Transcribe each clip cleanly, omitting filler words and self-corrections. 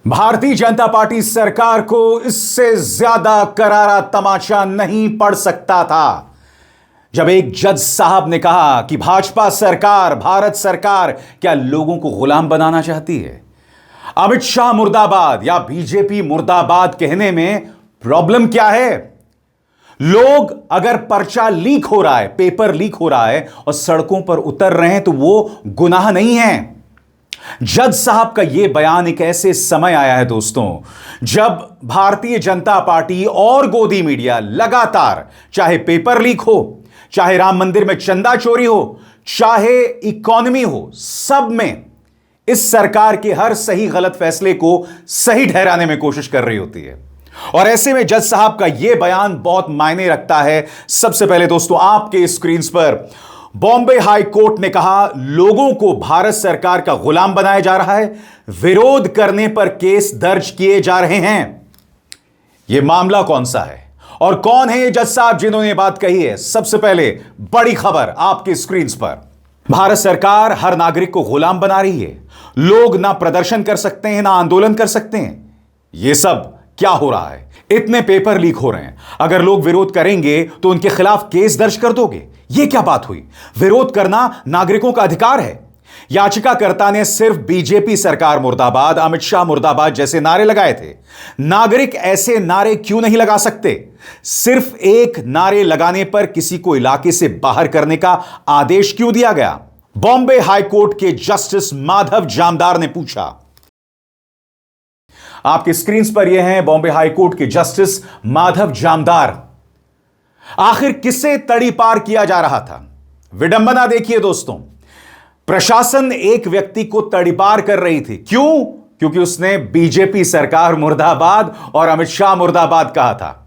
Bharatiya Janata party सरकार को इससे ज्यादा करारा तमाचा नहीं पड़ सकता था जब एक जज साहब ने कहा कि भाजपा सरकार, भारत सरकार क्या लोगों को गुलाम बनाना चाहती है। अमित शाह मुर्दाबाद या बीजेपी मुर्दाबाद कहने में प्रॉब्लम क्या है? लोग अगर पर्चा लीक हो रहा है, पेपर लीक हो रहा है और सड़कों पर उतर रहे हैं तो वो गुनाह नहीं है। जज साहब का यह बयान एक ऐसे समय आया है दोस्तों, जब भारतीय जनता पार्टी और गोदी मीडिया लगातार, चाहे पेपर लीक हो, चाहे राम मंदिर में चंदा चोरी हो, चाहे इकोनॉमी हो, सब में इस सरकार के हर सही गलत फैसले को सही ठहराने में कोशिश कर रही होती है। और ऐसे में जज साहब का यह बयान बहुत मायने रखता है। सबसे पहले दोस्तों, आपके स्क्रीन पर बॉम्बे हाई कोर्ट ने कहा लोगों को भारत सरकार का गुलाम बनाया जा रहा है, विरोध करने पर केस दर्ज किए जा रहे हैं। यह मामला कौन सा है और कौन है ये जज साहब जिन्होंने बात कही है? सबसे पहले बड़ी खबर आपके स्क्रीन पर, भारत सरकार हर नागरिक को गुलाम बना रही है। लोग ना प्रदर्शन कर सकते हैं, ना आंदोलन कर सकते हैं। यह सब क्या हो रहा है? इतने पेपर लीक हो रहे हैं, अगर लोग विरोध करेंगे तो उनके खिलाफ केस दर्ज कर दोगे। यह क्या बात हुई? विरोध करना नागरिकों का अधिकार है। याचिकाकर्ता ने सिर्फ बीजेपी सरकार मुर्दाबाद, अमित शाह मुर्दाबाद जैसे नारे लगाए थे। नागरिक ऐसे नारे क्यों नहीं लगा सकते? सिर्फ एक नारे लगाने पर किसी को इलाके से बाहर करने का आदेश क्यों दिया गया? बॉम्बे हाई कोर्ट के जस्टिस माधव जामदार ने पूछा। आपके स्क्रीन पर यह हैं बॉम्बे हाई कोर्ट के जस्टिस माधव जामदार। आखिर किसे तड़ीपार किया जा रहा था? विडंबना देखिए दोस्तों, प्रशासन एक व्यक्ति को तड़ीपार कर रही थी। क्यों? क्योंकि उसने बीजेपी सरकार मुर्दाबाद और अमित शाह मुर्दाबाद कहा था,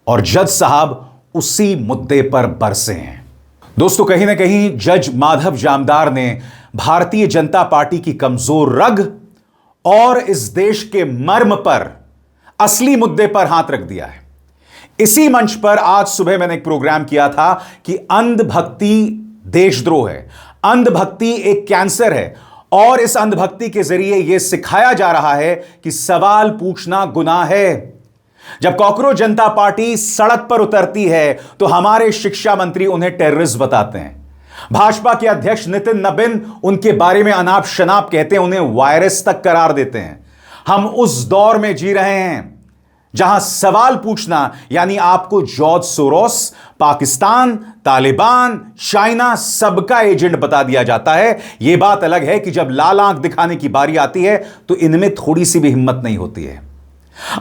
और जज साहब उसी मुद्दे पर बरसे हैं। दोस्तों, कहीं ना कहीं जज माधव जामदार ने भारतीय जनता पार्टी की कमजोर रग और इस देश के मर्म पर, असली मुद्दे पर हाथ रख दिया है। इसी मंच पर आज सुबह मैंने एक प्रोग्राम किया था कि अंधभक्ति देशद्रोह है, अंधभक्ति एक कैंसर है, और इस अंधभक्ति के जरिए यह सिखाया जा रहा है कि सवाल पूछना गुनाह है। जब कॉकरोच जनता पार्टी सड़क पर उतरती है तो हमारे शिक्षा मंत्री उन्हें टेररिस्ट बताते हैं। भाजपा के अध्यक्ष नितिन नबीन उनके बारे में अनाप शनाप कहते हैं, उन्हें वायरस तक करार देते हैं। हम उस दौर में जी रहे हैं जहां सवाल पूछना यानी आपको George Soros, Pakistan, Taliban, China सबका एजेंट बता दिया जाता है। यह बात अलग है कि जब लाल आंख दिखाने की बारी आती है तो इनमें थोड़ी सी भी हिम्मत नहीं होती है।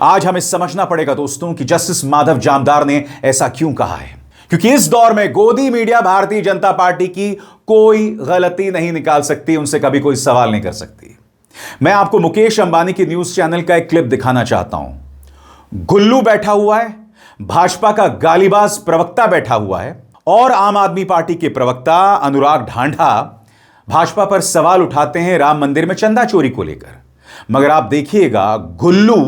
आज हमें समझना पड़ेगा दोस्तों कि जस्टिस माधव जामदार ने ऐसा क्यों कहा है, क्योंकि इस दौर में गोदी मीडिया भारतीय जनता पार्टी की कोई गलती नहीं निकाल सकती, उनसे कभी कोई सवाल नहीं कर सकती। मैं आपको मुकेश अंबानी की न्यूज चैनल का एक क्लिप दिखाना चाहता हूं। गुल्लू बैठा हुआ है, भाजपा का गालीबाज प्रवक्ता बैठा हुआ है, और आम आदमी पार्टी के प्रवक्ता अनुराग ढांढा भाजपा पर सवाल उठाते हैं राम मंदिर में चंदा चोरी को लेकर। मगर आप देखिएगा गुल्लू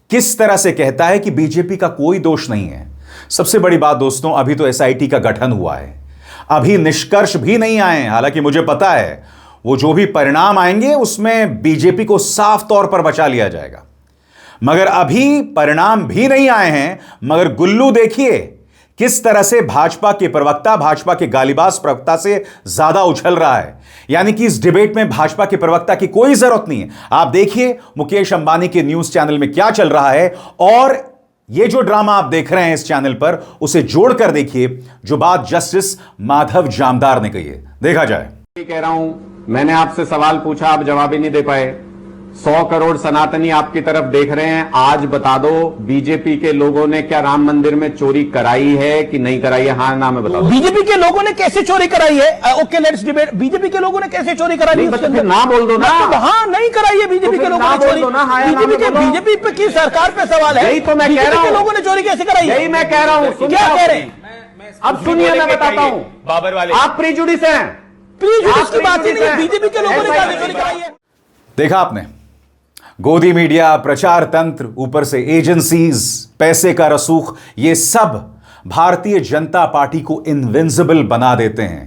किस तरह से कहता है कि बीजेपी का कोई दोष नहीं है। सबसे बड़ी बात दोस्तों, अभी तो एसआईटी का गठन हुआ है, अभी निष्कर्ष भी नहीं आए हैं। हालांकि मुझे पता है वो जो भी परिणाम आएंगे उसमें बीजेपी को साफ तौर पर बचा लिया जाएगा, मगर अभी परिणाम भी नहीं आए हैं। मगर गुल्लू देखिए किस तरह से भाजपा के प्रवक्ता, भाजपा के गालीबाज प्रवक्ता से ज्यादा उछल रहा है। यानी कि इस डिबेट में भाजपा के प्रवक्ता की कोई जरूरत नहीं है। आप देखिए मुकेश अंबानी के न्यूज चैनल में क्या चल रहा है, और ये जो ड्रामा आप देख रहे हैं इस चैनल पर, उसे जोड़कर देखिए जो बात जस्टिस माधव जामदार ने कही है। देखा जाए। कह रहा हूं, मैंने आपसे सवाल पूछा, आप जवाब ही नहीं दे पाए। 100 करोड़ सनातनी आपकी तरफ देख रहे हैं। आज बता दो, बीजेपी के लोगों ने क्या राम मंदिर में चोरी कराई है कि नहीं कराई है? हाँ ना में बता दो। बीजेपी के लोगों ने कैसे चोरी कराई है? Okay, let's debate. बीजेपी के लोगों ने कैसे चोरी कराई है? फिर ना बोल दो ना। हाँ, नहीं कराई है बीजेपी के लोगों ने चोरी। बीजेपी की सरकार पे सवाल है। यही तो मैं कह रहा हूँ, लोगों ने चोरी कैसे कराई? यही मैं कह रहा हूँ। क्या कह रहे हैं? अब सुनिए, मैं बताता हूँ। बाबर वाले आप प्रीजुडिस हैं। प्रीजुडिस की बात ही नहीं है। बीजेपी के लोगों ने चोरी कराई है। देखा आपने, गोदी मीडिया, प्रचार तंत्र, ऊपर से एजेंसीज, पैसे का रसूख, ये सब भारतीय जनता पार्टी को इनविंसिबल बना देते हैं।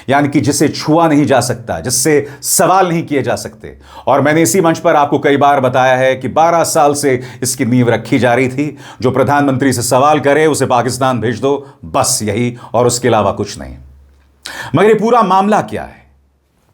यानी कि जिसे छुआ नहीं जा सकता, जिससे सवाल नहीं किए जा सकते। और मैंने इसी मंच पर आपको कई बार बताया है कि 12 साल से इसकी नींव रखी जा रही थी। जो प्रधानमंत्री से सवाल करे उसे पाकिस्तान भेज दो, बस यही, और उसके अलावा कुछ नहीं। मगर ये पूरा मामला क्या है?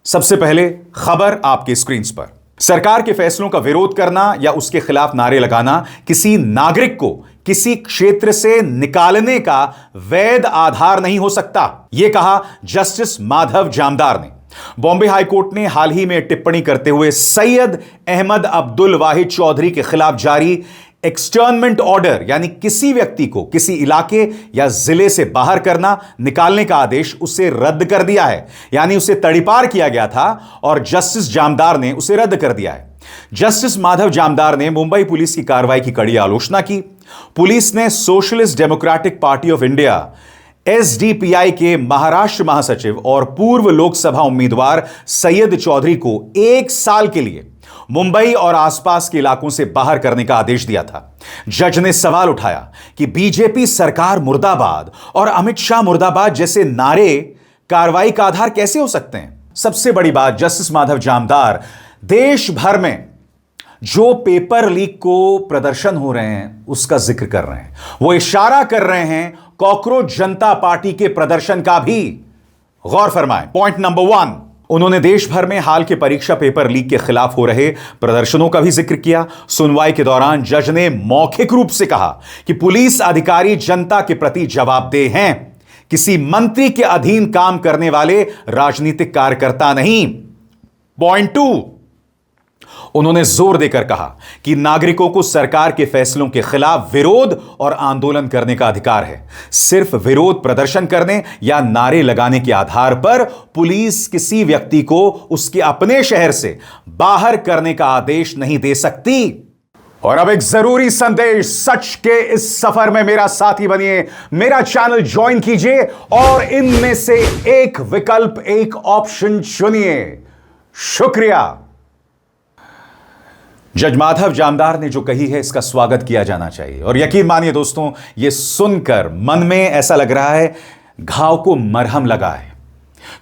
सबसे पहले खबर आपके स्क्रीन पर। सरकार के फैसलों का विरोध करना या उसके खिलाफ नारे लगाना किसी नागरिक को किसी क्षेत्र से निकालने का वैध आधार नहीं हो सकता, यह कहा जस्टिस माधव जामदार ने। बॉम्बे हाईकोर्ट ने हाल ही में टिप्पणी करते हुए सैयद अहमद अब्दुल वाहिद चौधरी के खिलाफ जारी एक्सटर्नमेंट ऑर्डर, यानी किसी व्यक्ति को किसी इलाके या जिले से बाहर करना, निकालने का आदेश, उसे रद्द कर दिया है। यानी उसे तड़ीपार किया गया था और जस्टिस जामदार ने उसे रद्द कर दिया है। जस्टिस माधव जामदार ने मुंबई पुलिस की कार्रवाई की कड़ी आलोचना की। पुलिस ने socialist democratic party of India SDPI के महाराष्ट्र महासचिव और पूर्व लोकसभा उम्मीदवार सैयद चौधरी को 1 साल के लिए मुंबई और आसपास के इलाकों से बाहर करने का आदेश दिया था। जज ने सवाल उठाया कि बीजेपी सरकार मुर्दाबाद और अमित शाह मुर्दाबाद जैसे नारे कार्रवाई का आधार कैसे हो सकते हैं। सबसे बड़ी बात, जस्टिस माधव जामदार देश भर में जो पेपर लीक को प्रदर्शन हो रहे हैं उसका जिक्र कर रहे हैं। वो इशारा कर रहे हैं कॉकरोच जनता पार्टी के प्रदर्शन का भी। गौर फरमाएं, पॉइंट नंबर 1, उन्होंने देश भर में हाल के परीक्षा पेपर लीक के खिलाफ हो रहे प्रदर्शनों का भी जिक्र किया। सुनवाई के दौरान जज ने मौखिक रूप से कहा कि पुलिस अधिकारी जनता के प्रति जवाबदेह हैं, किसी मंत्री के अधीन काम करने वाले राजनीतिक कार्यकर्ता नहीं। पॉइंट 2, उन्होंने जोर देकर कहा कि नागरिकों को सरकार के फैसलों के खिलाफ विरोध और आंदोलन करने का अधिकार है। सिर्फ विरोध प्रदर्शन करने या नारे लगाने के आधार पर पुलिस किसी व्यक्ति को उसके अपने शहर से बाहर करने का आदेश नहीं दे सकती। और अब एक जरूरी संदेश, सच के इस सफर में मेरा साथी बनिए, मेरा चैनल ज्वाइन कीजिए और इनमें से एक विकल्प, एक ऑप्शन चुनिए। शुक्रिया। जज माधव जामदार ने जो कही है इसका स्वागत किया जाना चाहिए। और यकीन मानिए दोस्तों, यह सुनकर मन में ऐसा लग रहा है घाव को मरहम लगा है,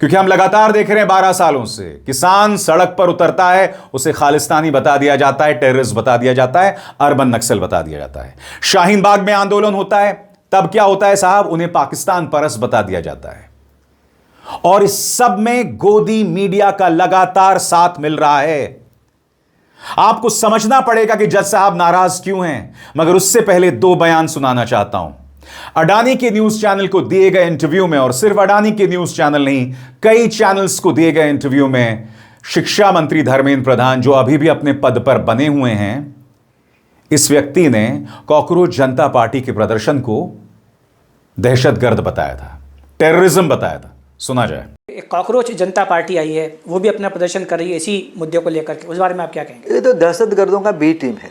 क्योंकि हम लगातार देख रहे हैं 12 सालों से किसान सड़क पर उतरता है, उसे खालिस्तानी बता दिया जाता है, टेररिस्ट बता दिया जाता है, अर्बन नक्सल बता दिया जाता है। शाहीन बाग में आंदोलन होता है, तब क्या होता है साहब, उन्हें पाकिस्तान परस्त बता दिया जाता है। और इस सब में गोदी मीडिया का लगातार साथ मिल रहा है। आपको समझना पड़ेगा कि जज साहब नाराज क्यों हैं, मगर उससे पहले 2 बयान सुनाना चाहता हूं। अडानी के न्यूज चैनल को दिए गए इंटरव्यू में, और सिर्फ अडानी के न्यूज चैनल नहीं, कई चैनल्स को दिए गए इंटरव्यू में शिक्षा मंत्री धर्मेंद्र प्रधान, जो अभी भी अपने पद पर बने हुए हैं, इस व्यक्ति ने कॉकरोच जनता पार्टी के प्रदर्शन को दहशतगर्द बताया था, टेररिज्म बताया था। सुना जाए। कॉकरोच जनता पार्टी आई है, वो भी अपना प्रदर्शन कर रही है इसी मुद्दे को लेकर के, उस बारे में आप क्या कहेंगे? ये तो दहशतगर्दों का बी टीम है,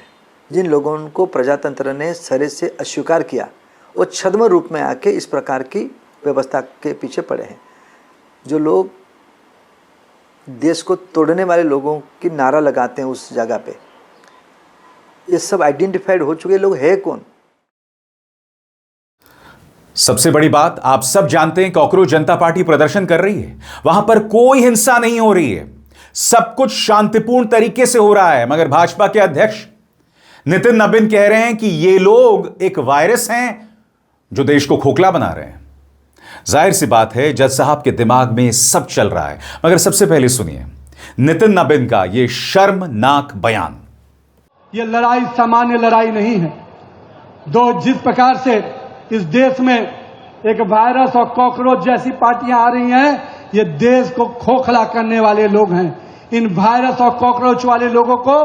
जिन लोगों को प्रजातंत्र ने सरे से अस्वीकार किया, वो छद्म रूप में आके इस प्रकार की व्यवस्था के पीछे पड़े हैं। जो लोग देश को तोड़ने वाले लोगों की नारा लगाते हैं उस जगह पे, ये सब आइडेंटिफाइड हो चुके लोग है कौन। सबसे बड़ी बात, आप सब जानते हैं कॉकरोच जनता पार्टी प्रदर्शन कर रही है, वहां पर कोई हिंसा नहीं हो रही है, सब कुछ शांतिपूर्ण तरीके से हो रहा है। मगर भाजपा के अध्यक्ष नितिन नबीन कह रहे हैं कि ये लोग एक वायरस हैं जो देश को खोखला बना रहे हैं। जाहिर सी बात है जज साहब के दिमाग में सब चल रहा है, मगर सबसे पहले सुनिए नितिन नबीन का यह शर्मनाक बयान। यह लड़ाई सामान्य लड़ाई नहीं है। जिस प्रकार से इस देश में एक वायरस और कॉकरोच जैसी पार्टियां आ रही हैं, ये देश को खोखला करने वाले लोग हैं। इन वायरस और कॉकरोच वाले लोगों को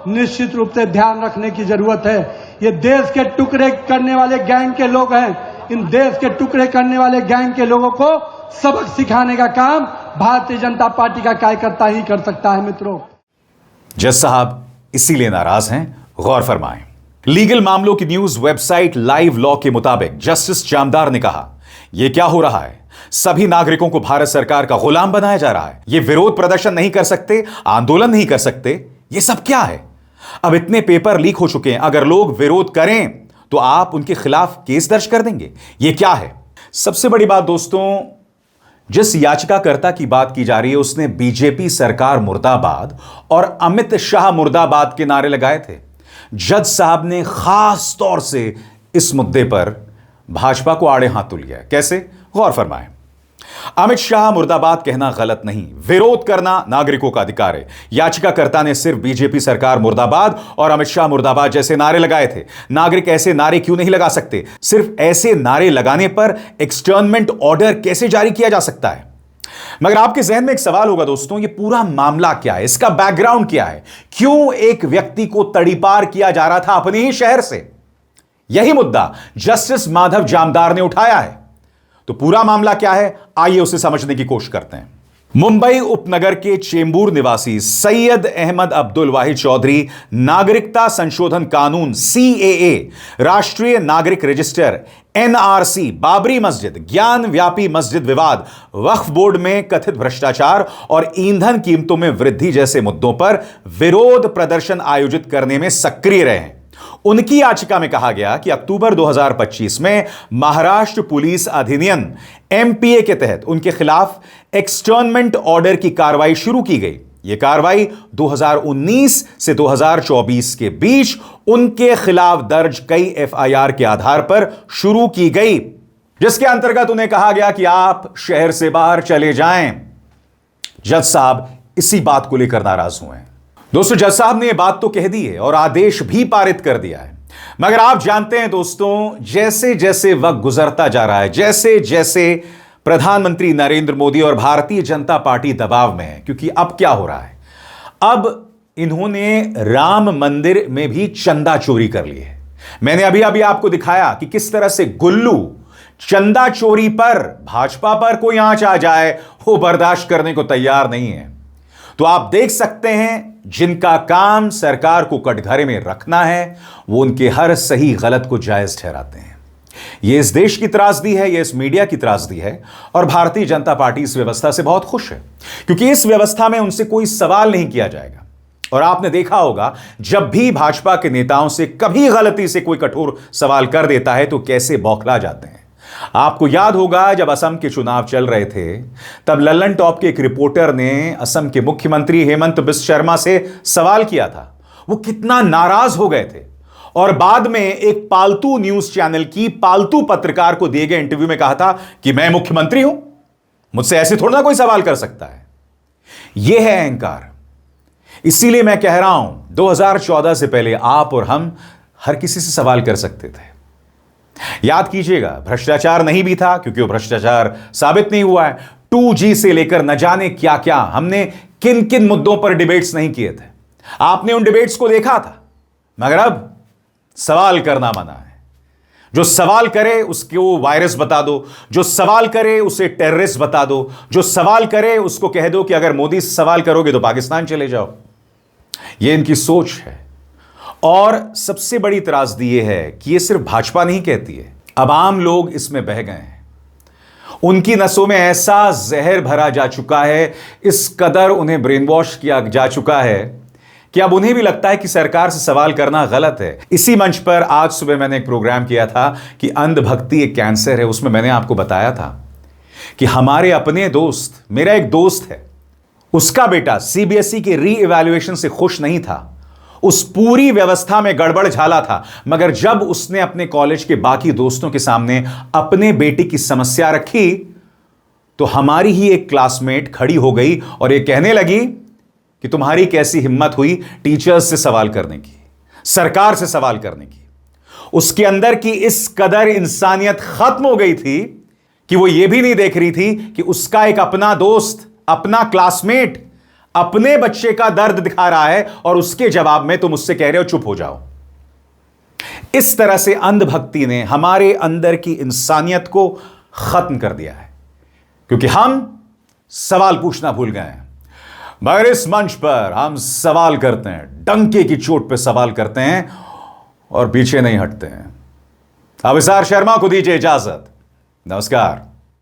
निश्चित रूप से ध्यान रखने की जरूरत है। ये देश के टुकड़े करने वाले गैंग के लोग हैं। इन देश के टुकड़े करने वाले गैंग के लोगों को सबक सिखाने का काम भारतीय जनता पार्टी का कार्यकर्ता ही कर सकता है। मित्रों, जज साहब इसीलिए नाराज हैं। गौर फरमाएं। लीगल मामलों की न्यूज वेबसाइट लाइव लॉ के मुताबिक जस्टिस जामदार ने कहा, यह क्या हो रहा है? सभी नागरिकों को भारत सरकार का गुलाम बनाया जा रहा है। ये विरोध प्रदर्शन नहीं कर सकते, आंदोलन नहीं कर सकते, ये सब क्या है? अब इतने पेपर लीक हो चुके हैं, अगर लोग विरोध करें तो आप उनके खिलाफ केस दर्ज कर देंगे, ये क्या है? सबसे बड़ी बात दोस्तों, जिस याचिकाकर्ता की बात की जा रही है उसने बीजेपी सरकार मुर्दाबाद और अमित शाह मुर्दाबाद के नारे लगाए थे। जज साहब ने खास तौर से इस मुद्दे पर भाजपा को आड़े हाथों लिया। कैसे, गौर फरमाएं। अमित शाह मुर्दाबाद कहना गलत नहीं, विरोध करना नागरिकों का अधिकार है। याचिकाकर्ता ने सिर्फ बीजेपी सरकार मुर्दाबाद और अमित शाह मुर्दाबाद जैसे नारे लगाए थे। नागरिक ऐसे नारे क्यों नहीं लगा सकते? सिर्फ ऐसे नारे लगाने पर एक्सटर्नमेंट ऑर्डर कैसे जारी किया जा सकता है? मगर आपके जहन में एक सवाल होगा दोस्तों, ये पूरा मामला क्या है, इसका बैकग्राउंड क्या है? क्यों एक व्यक्ति को तड़ीपार किया जा रहा था अपने ही शहर से? यही मुद्दा जस्टिस माधव जामदार ने उठाया है। तो पूरा मामला क्या है, आइए उसे समझने की कोशिश करते हैं। मुंबई उपनगर के चेंबूर निवासी सैयद अहमद अब्दुल वाहिद चौधरी नागरिकता संशोधन कानून CAA, राष्ट्रीय नागरिक रजिस्टर NRC, बाबरी मस्जिद, ज्ञान व्यापी मस्जिद विवाद, वक्फ बोर्ड में कथित भ्रष्टाचार और ईंधन कीमतों में वृद्धि जैसे मुद्दों पर विरोध प्रदर्शन आयोजित करने में सक्रिय रहे हैं। उनकी याचिका में कहा गया कि अक्टूबर 2025 में महाराष्ट्र पुलिस अधिनियम MPA के तहत उनके खिलाफ एक्सटर्नमेंट ऑर्डर की कार्रवाई शुरू की गई। यह कार्रवाई 2019 से 2024 के बीच उनके खिलाफ दर्ज कई FIR के आधार पर शुरू की गई, जिसके अंतर्गत उन्हें कहा गया कि आप शहर से बाहर चले जाएं। जज साहब इसी बात को लेकर नाराज हुए हैं। दोस्तों, जज साहब ने यह बात तो कह दी है और आदेश भी पारित कर दिया है, मगर आप जानते हैं दोस्तों, जैसे जैसे वक्त गुजरता जा रहा है, जैसे जैसे प्रधानमंत्री नरेंद्र मोदी और भारतीय जनता पार्टी दबाव में है, क्योंकि अब क्या हो रहा है, अब इन्होंने राम मंदिर में भी चंदा चोरी कर ली है। मैंने अभी अभी आपको दिखाया कि किस तरह से गुल्लू चंदा चोरी पर, भाजपा पर कोई आंच आ जाए वो बर्दाश्त करने को तैयार नहीं है। तो आप देख सकते हैं, जिनका काम सरकार को कटघरे में रखना है वो उनके हर सही गलत को जायज ठहराते हैं। यह इस देश की त्रासदी है, यह इस मीडिया की त्रासदी है, और भारतीय जनता पार्टी इस व्यवस्था से बहुत खुश है, क्योंकि इस व्यवस्था में उनसे कोई सवाल नहीं किया जाएगा। और आपने देखा होगा, जब भी भाजपा के नेताओं से कभी गलती से कोई कठोर सवाल कर देता है तो कैसे बौखला जाते हैं। आपको याद होगा, जब असम के चुनाव चल रहे थे तब लल्लन टॉप के एक रिपोर्टर ने असम के मुख्यमंत्री हेमंत बिस्व शर्मा से सवाल किया था। वो कितना नाराज हो गए थे, और बाद में एक पालतू न्यूज चैनल की पालतू पत्रकार को दिए गए इंटरव्यू में कहा था कि मैं मुख्यमंत्री हूं, मुझसे ऐसे थोड़ा ना कोई सवाल कर सकता है। यह है अहंकार। इसीलिए मैं कह रहा हूं, 2014 से पहले आप और हम हर किसी से सवाल कर सकते थे। याद कीजिएगा, भ्रष्टाचार नहीं भी था, क्योंकि वो भ्रष्टाचार साबित नहीं हुआ है। 2G से लेकर न जाने क्या क्या, हमने किन किन मुद्दों पर डिबेट्स नहीं किए थे। आपने उन डिबेट्स को देखा था, मगर अब सवाल करना मना है। जो सवाल करे उसको वायरस बता दो, जो सवाल करे उसे टेररिस्ट बता दो, जो सवाल करे उसको कह दो कि अगर मोदी से सवाल करोगे तो पाकिस्तान चले जाओ। यह इनकी सोच है। और सबसे बड़ी त्रासदी यह है कि यह सिर्फ भाजपा नहीं कहती है, अब आम लोग इसमें बह गए हैं। उनकी नसों में ऐसा जहर भरा जा चुका है, इस कदर उन्हें ब्रेन वॉश किया जा चुका है कि अब उन्हें भी लगता है कि सरकार से सवाल करना गलत है। इसी मंच पर आज सुबह मैंने एक प्रोग्राम किया था कि अंधभक्ति एक कैंसर है। उसमें मैंने आपको बताया था कि हमारे अपने दोस्त, मेरा एक दोस्त है, उसका बेटा CBSE के री इवैल्यूएशन से खुश नहीं था, उस पूरी व्यवस्था में गड़बड़ झाला था, मगर जब उसने अपने कॉलेज के बाकी दोस्तों के सामने अपने बेटे की समस्या रखी तो हमारी ही एक क्लासमेट खड़ी हो गई और यह कहने लगी कि तुम्हारी कैसी हिम्मत हुई टीचर्स से सवाल करने की, सरकार से सवाल करने की। उसके अंदर की इस कदर इंसानियत खत्म हो गई थी कि वो ये भी नहीं देख रही थी कि उसका एक अपना दोस्त, अपना क्लासमेट अपने बच्चे का दर्द दिखा रहा है और उसके जवाब में तुम उससे कह रहे हो चुप हो जाओ। इस तरह से अंधभक्ति ने हमारे अंदर की इंसानियत को खत्म कर दिया है, क्योंकि हम सवाल पूछना भूल गए हैं। मगर इस मंच पर हम सवाल करते हैं, डंके की चोट पे सवाल करते हैं और पीछे नहीं हटते हैं। अभिसार शर्मा को दीजिए इजाजत। नमस्कार।